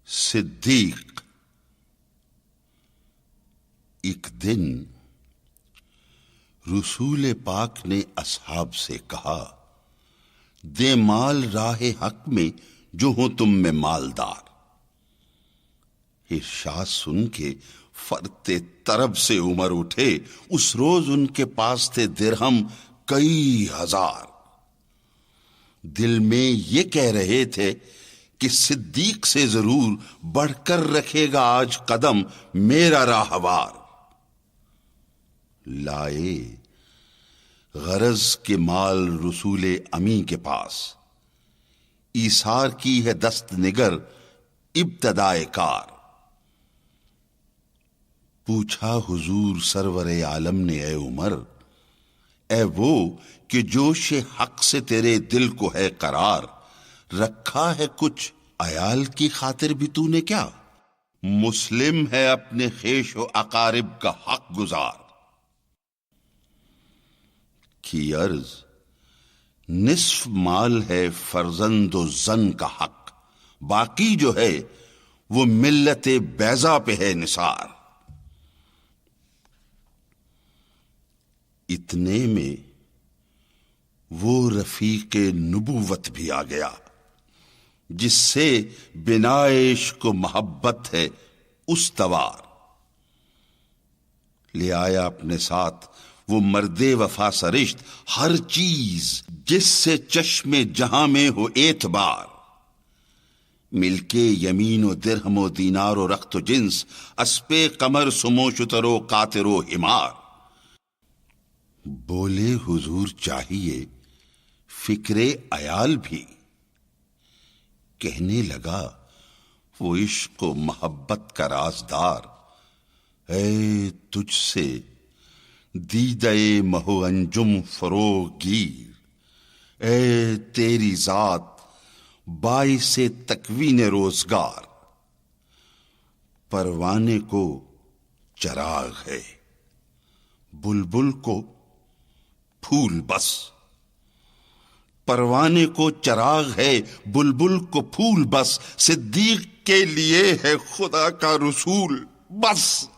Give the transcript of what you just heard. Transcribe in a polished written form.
صدیق۔ ایک دن رسول پاک نے اصحاب سے کہا، دے مال راہ حق میں جو ہوں تم میں مالدار۔ ارشاد سن کے فرتے طرب سے عمر اٹھے، اس روز ان کے پاس تھے درہم کئی ہزار۔ دل میں یہ کہہ رہے تھے کہ صدیق سے ضرور بڑھ کر رکھے گا آج قدم میرا راہوار۔ لائے غرض کے مال رسول امی کے پاس، ایثار کی ہے دست نگر ابتدائے کار۔ پوچھا حضور سرور عالم نے، اے عمر، اے وہ کہ جوش حق سے تیرے دل کو ہے قرار، رکھا ہے کچھ عیال کی خاطر بھی تو نے کیا؟ مسلم ہے اپنے خیش و اقارب کا حق گزار۔ کی عرض، نصف مال ہے فرزند و زن کا حق، باقی جو ہے وہ ملت بیضا پہ ہے نثار۔ اتنے میں وہ رفیق نبوت بھی آ گیا جس سے بنا عشق و محبت ہے استوار۔ لے آیا اپنے ساتھ وہ مرد وفا سرشت، ہر چیز جس سے چشم جہاں میں ہو اعتبار۔ مل کے یمین و درہم و دینار و رخت و جنس، اسپِ قمر سمو شتر و قاطر و حمار۔ بولے حضور چاہیے فکر عیال بھی، کہنے لگا وہ عشق و محبت کا رازدار، اے تجھ سے دیدہ مہو انجم فروغ گیر، اے تیری ذات باعث تکوین روزگار۔ پروانے کو چراغ ہے، بلبل کو پھول بس۔ پروانے کو چراغ ہے، بلبل کو پھول بس، صدیق کے لیے ہے خدا کا رسول بس۔